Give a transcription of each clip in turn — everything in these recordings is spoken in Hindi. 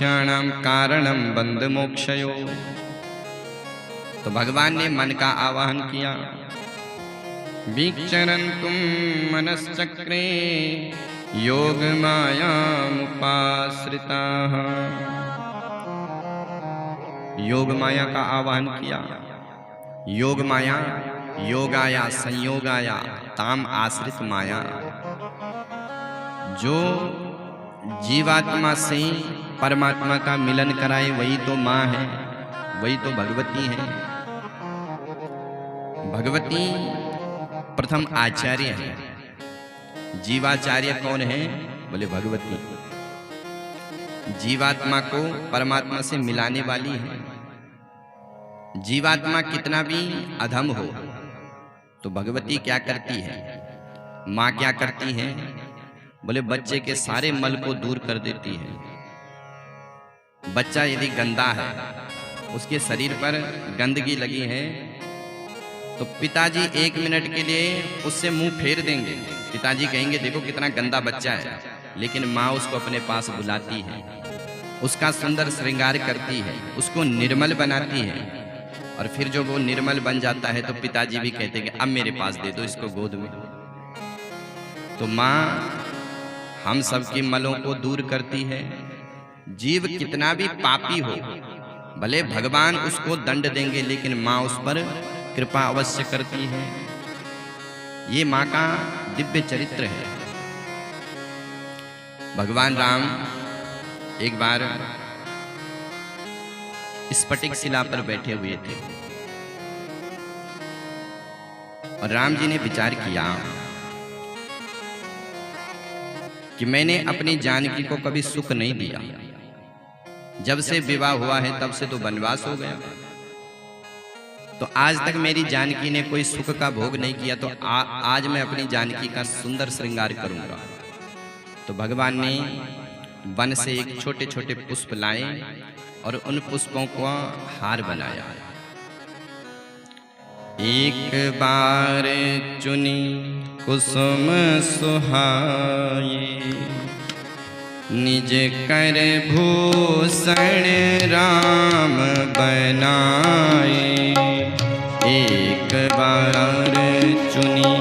मनुष्याणां कारणं बंध मोक्षयो। तो भगवान ने मन का आवाहन किया। विचरन्तुं मनश्चक्रे योग मायामुपाश्रिताः। योग माया का आवाहन किया। योग माया योगाया संयोगाया ताम आश्रित माया। जो जीवात्मा से परमात्मा का मिलन कराए वही तो माँ है, वही तो भगवती है। भगवती प्रथम आचार्य है। जीवाचार्य कौन है? बोले भगवती। जीवात्मा को परमात्मा से मिलाने वाली है। जीवात्मा कितना भी अधम हो तो भगवती क्या करती है? माँ क्या करती है? बोले बच्चे के सारे मल को दूर कर देती है। बच्चा यदि गंदा है, उसके शरीर पर गंदगी लगी है, तो पिताजी 1 मिनट के लिए उससे मुंह फेर देंगे। पिताजी कहेंगे देखो कितना गंदा बच्चा है, लेकिन माँ उसको अपने पास बुलाती है, उसका सुंदर श्रृंगार करती है, उसको निर्मल बनाती है। और फिर जो वो निर्मल बन जाता है तो पिताजी भी कहते हैं कि अब मेरे पास दे दो इसको गोद में। तो माँ हम सबके मलों को दूर करती है। जीव कितना भी पापी हो, भले भगवान उसको दंड देंगे, लेकिन माँ उस पर कृपा अवश्य करती है। ये माँ का दिव्य चरित्र है। भगवान राम एक बार स्फटिक शिला पर बैठे हुए थे और राम जी ने विचार किया कि मैंने अपनी जानकी को कभी सुख नहीं दिया। जब से विवाह हुआ है तब से तो वनवास हो गया, तो आज तक मेरी जानकी ने कोई सुख का भोग नहीं किया, तो आज मैं अपनी जानकी का सुंदर श्रृंगार करूंगा। तो भगवान ने वन से एक छोटे छोटे पुष्प लाए और उन पुष्पों को हार बनाया। एक बार चुनी कुसुम सुहाए, निज कर भूषण राम बनाए। एक बार चुनी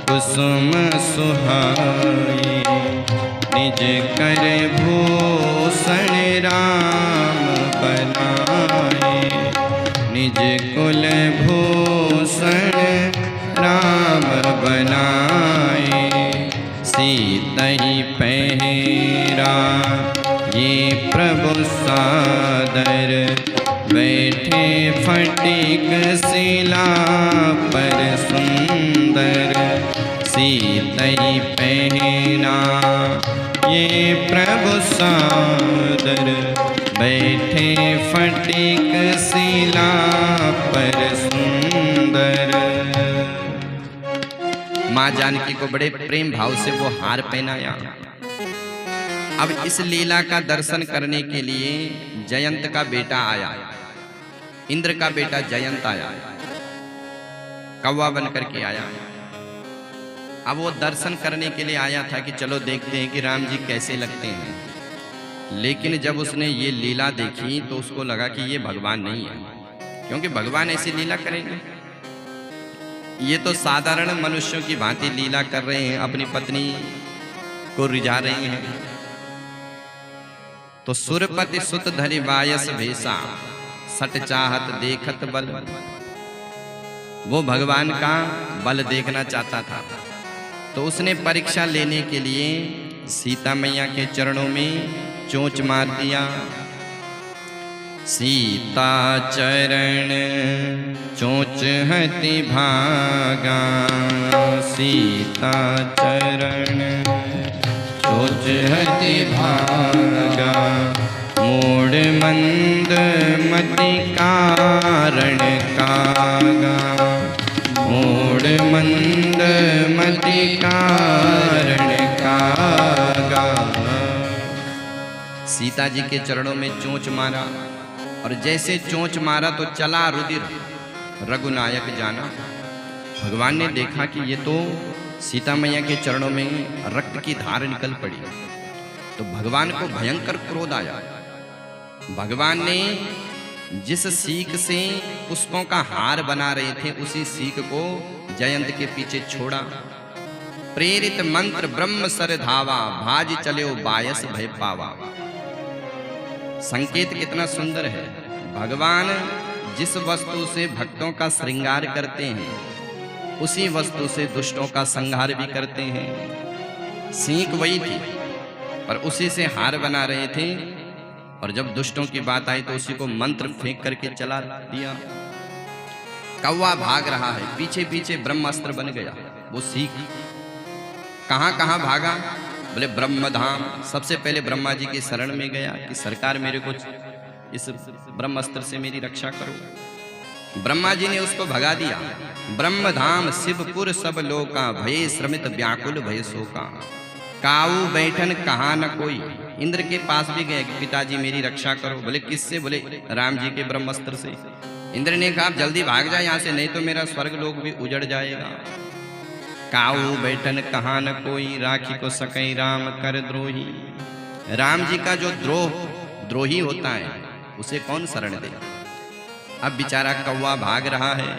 कुसुम सुहाए, निज कर भूषण राम बनाए। निज कुल भूषण राम बनाए। सीतहि पहरा ये प्रभु सादर, बैठे फटिक शिला पर सुंदर। सीतहि पहना ये प्रभु सादर, बैठे फटिक शिला पर सुंदर। माँ जानकी को बड़े प्रेम भाव से वो हार पहनाया। अब इस लीला का दर्शन करने के लिए जयंत का बेटा आया, इंद्र का बेटा जयंत आया, कौवा बन करके आया। अब वो दर्शन करने के लिए आया था कि चलो देखते हैं कि राम जी कैसे लगते हैं। लेकिन जब उसने ये लीला देखी तो उसको लगा कि ये भगवान नहीं है, क्योंकि भगवान ऐसी लीला करेंगे? ये तो साधारण मनुष्यों की भांति लीला कर रहे हैं, अपनी पत्नी को रिझा रहे हैं। तो सुरपति सुत धरि वायस भेसा, सट चाहत देखत बल। वो भगवान का बल देखना चाहता था, तो उसने परीक्षा लेने के लिए सीता मैया के चरणों में चोंच मार दिया। सीता चरण चोंच हति भागा, सीता चरण चोंच हति भागा। मूढ़ मंद मति कारण कागा, मूढ़ मंद मति कारण कागा। सीता जी के चरणों में चोंच मारा, और जैसे चोंच मारा तो चला रुधिर, रघुनायक जाना। भगवान ने देखा कि ये तो सीता मैया के चरणों में रक्त की धार निकल पड़ी, तो भगवान को भयंकर क्रोध आया भगवान ने जिस सीख से पुष्पों का हार बना रहे थे उसी सीख को जयंत के पीछे छोड़ा। प्रेरित मंत्र ब्रह्म सर धावा, भाज चलो बायस भय पावा। संकेत कितना सुंदर है। भगवान जिस वस्तु से भक्तों का श्रृंगार करते हैं उसी वस्तु से दुष्टों का संहार भी करते हैं। सीख वही थी पर उसी से हार बना रहे थे, और जब दुष्टों की बात आई तो उसी को मंत्र फेंक करके चला दिया। कौवा भाग रहा है, पीछे पीछे ब्रह्मास्त्र बन गया। वो सीख कहां कहां भागा? बोले ब्रह्मधाम। सबसे पहले ब्रह्मा जी की शरण में गया कि सरकार मेरे को इस ब्रह्मास्त्र से मेरी रक्षा करो। ब्रह्मा जी ने उसको भगा दिया। ब्रह्मधाम शिवपुर सब लोका, भये श्रमित व्याकुल भय शोका। काऊ बैठन कहा न कोई। इंद्र के पास भी गए कि पिताजी मेरी रक्षा करो। बोले किससे? बोले राम जी के ब्रह्मास्त्र से। इंद्र ने कहा जल्दी भाग जा यहाँ से, नहीं तो मेरा स्वर्ग लोक भी उजड़ जाएगा। काऊ बैठन कहा न कोई, राखी को सकई राम कर द्रोही। राम जी का जो द्रोही होता है उसे कौन शरण दे? अब बेचारा कौवा भाग रहा है,